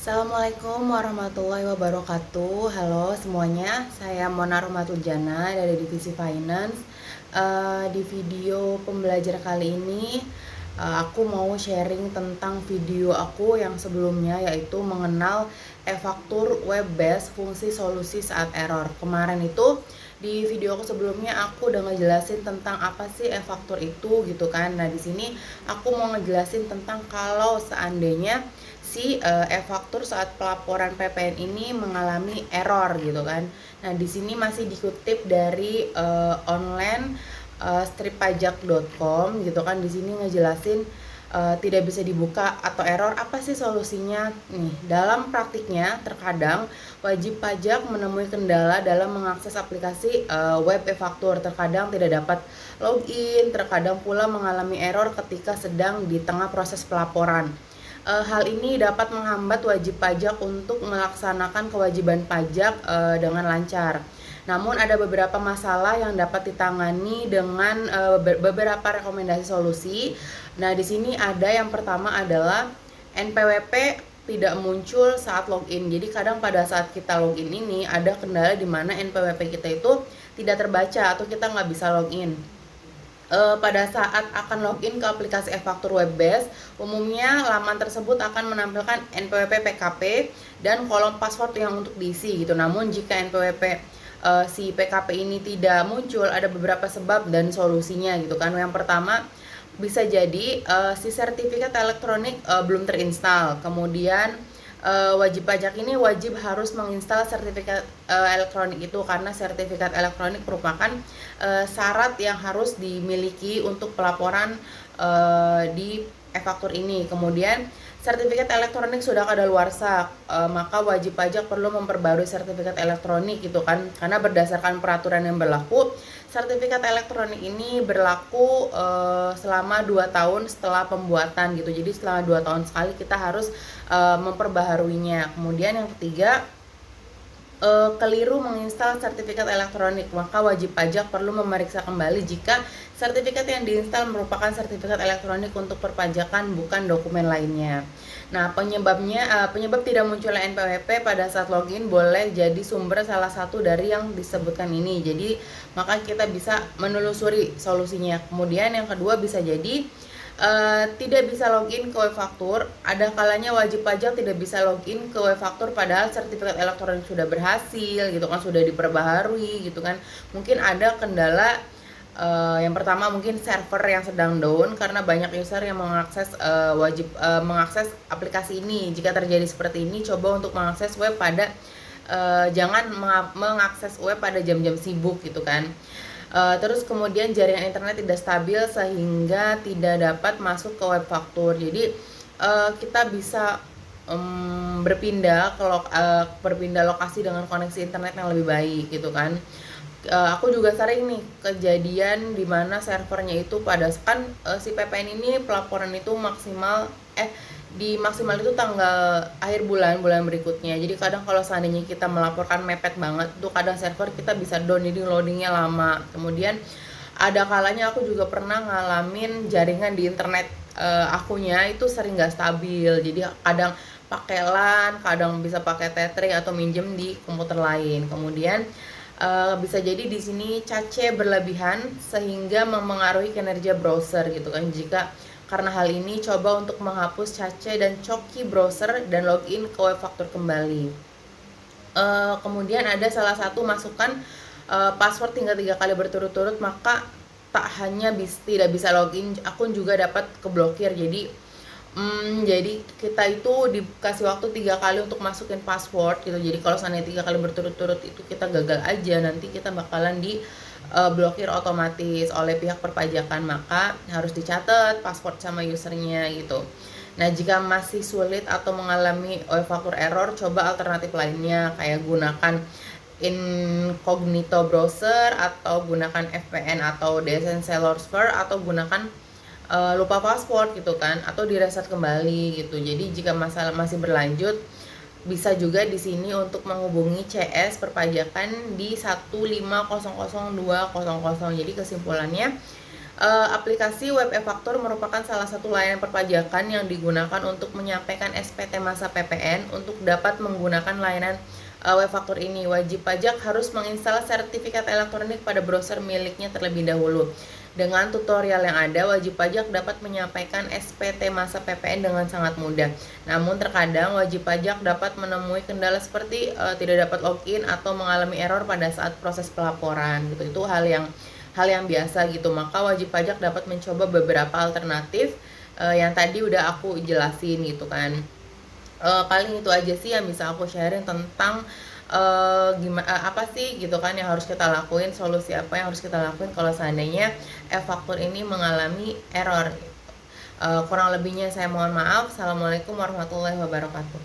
Assalamualaikum warahmatullahi wabarakatuh. Halo semuanya, saya Mona Rohmatul Jana dari Divisi Finance. Di video pembelajaran kali ini, aku mau sharing tentang video aku yang sebelumnya, yaitu mengenal e-faktur web based fungsi solusi saat error. Kemarin itu di video aku sebelumnya aku udah ngejelasin tentang apa sih e-faktur itu gitu kan. Nah, di sini aku mau ngejelasin tentang kalau seandainya si e-faktur saat pelaporan PPN ini mengalami error gitu kan. Nah, di sini masih dikutip dari online strippajak.com gitu kan. Di sini ngejelasin tidak bisa dibuka atau error, apa sih solusinya nih. Dalam praktiknya terkadang wajib pajak menemui kendala dalam mengakses aplikasi web e-faktur, terkadang tidak dapat login, terkadang pula mengalami error ketika sedang di tengah proses pelaporan. Hal ini dapat menghambat wajib pajak untuk melaksanakan kewajiban pajak dengan lancar. Namun ada beberapa masalah yang dapat ditangani dengan beberapa rekomendasi solusi. Nah, di sini ada yang pertama adalah NPWP tidak muncul saat login. Jadi kadang pada saat kita login ini ada kendala di mana NPWP kita itu tidak terbaca atau kita nggak bisa login. Pada saat akan login ke aplikasi e-faktur web based, umumnya laman tersebut akan menampilkan NPWP PKP dan kolom password yang untuk diisi gitu. Namun jika NPWP si PKP ini tidak muncul, ada beberapa sebab dan solusinya gitu kan. Yang pertama, bisa jadi si sertifikat elektronik belum terinstall. Kemudian wajib pajak ini wajib harus menginstal sertifikat elektronik itu, karena sertifikat elektronik merupakan syarat yang harus dimiliki untuk pelaporan di e-faktur ini. Kemudian sertifikat elektronik sudah kadaluarsa, maka wajib pajak perlu memperbarui sertifikat elektronik gitu kan, karena berdasarkan peraturan yang berlaku, sertifikat elektronik ini berlaku selama 2 tahun setelah pembuatan gitu. Jadi selama 2 tahun sekali kita harus memperbaharuinya. Kemudian yang ketiga, keliru menginstal sertifikat elektronik, maka wajib pajak perlu memeriksa kembali jika sertifikat yang diinstal merupakan sertifikat elektronik untuk perpajakan, bukan dokumen lainnya. Nah, penyebab tidak munculnya NPWP pada saat login boleh jadi sumber salah satu dari yang disebutkan ini. Jadi, maka kita bisa menelusuri solusinya. Kemudian yang kedua, bisa jadi tidak bisa login ke e-faktur. Ada kalanya wajib pajak tidak bisa login ke e-faktur padahal sertifikat elektronik sudah berhasil gitu kan, sudah diperbaharui gitu kan. Mungkin ada kendala, yang pertama mungkin server yang sedang down karena banyak user yang mengakses aplikasi ini. Jika terjadi seperti ini, coba untuk mengakses web pada jangan mengakses web pada jam-jam sibuk gitu kan. Terus kemudian jaringan internet tidak stabil sehingga tidak dapat masuk ke web faktur. Jadi kita bisa berpindah lokasi dengan koneksi internet yang lebih baik gitu kan. Aku juga sering nih kejadian di mana servernya itu si PPN ini pelaporan itu di maksimal itu tanggal akhir bulan berikutnya. Jadi kadang kalau seandainya kita melaporkan mepet banget tuh, kadang server kita bisa down, jadi loadingnya lama. Kemudian ada kalanya aku juga pernah ngalamin jaringan di internet akunya itu sering nggak stabil. Jadi kadang pakai LAN, kadang bisa pakai tethering atau minjem di komputer lain. Kemudian bisa jadi di sini cache berlebihan sehingga mempengaruhi kinerja browser gitu kan. Karena hal ini, coba untuk menghapus cache dan coki browser dan login ke web faktur kembali. Kemudian ada salah satu masukan password hingga 3 kali berturut-turut, maka tak hanya tidak bisa login, akun juga dapat keblokir. Jadi kita itu dikasih waktu 3 kali untuk masukin password gitu. Jadi kalau seandainya 3 kali berturut-turut itu kita gagal aja, nanti kita bakalan di blokir otomatis oleh pihak perpajakan, maka harus dicatat password sama usernya gitu. Nah, jika masih sulit atau mengalami e-faktur error, coba alternatif lainnya kayak gunakan incognito browser atau gunakan VPN atau DSN Seller Server atau gunakan lupa password gitu kan, atau direset kembali gitu. Jadi jika masalah masih berlanjut, bisa juga di sini untuk menghubungi CS perpajakan di 1500200. Jadi kesimpulannya, Aplikasi web e-faktur merupakan salah satu layanan perpajakan yang digunakan untuk menyampaikan SPT masa PPN. Untuk dapat menggunakan layanan web faktur ini, wajib pajak harus menginstal sertifikat elektronik pada browser miliknya terlebih dahulu. Dengan tutorial yang ada, wajib pajak dapat menyampaikan SPT masa PPN dengan sangat mudah. Namun terkadang wajib pajak dapat menemui kendala seperti tidak dapat login atau mengalami error pada saat proses pelaporan gitu. Itu hal yang biasa gitu. Maka wajib pajak dapat mencoba beberapa alternatif yang tadi udah aku jelasin gitu kan. Paling itu aja sih yang bisa aku sharing tentang gimana apa sih gitu kan yang harus kita lakuin, solusi apa yang harus kita lakuin kalau seandainya e-faktur ini mengalami error. Kurang lebihnya saya mohon maaf. Assalamualaikum warahmatullahi wabarakatuh.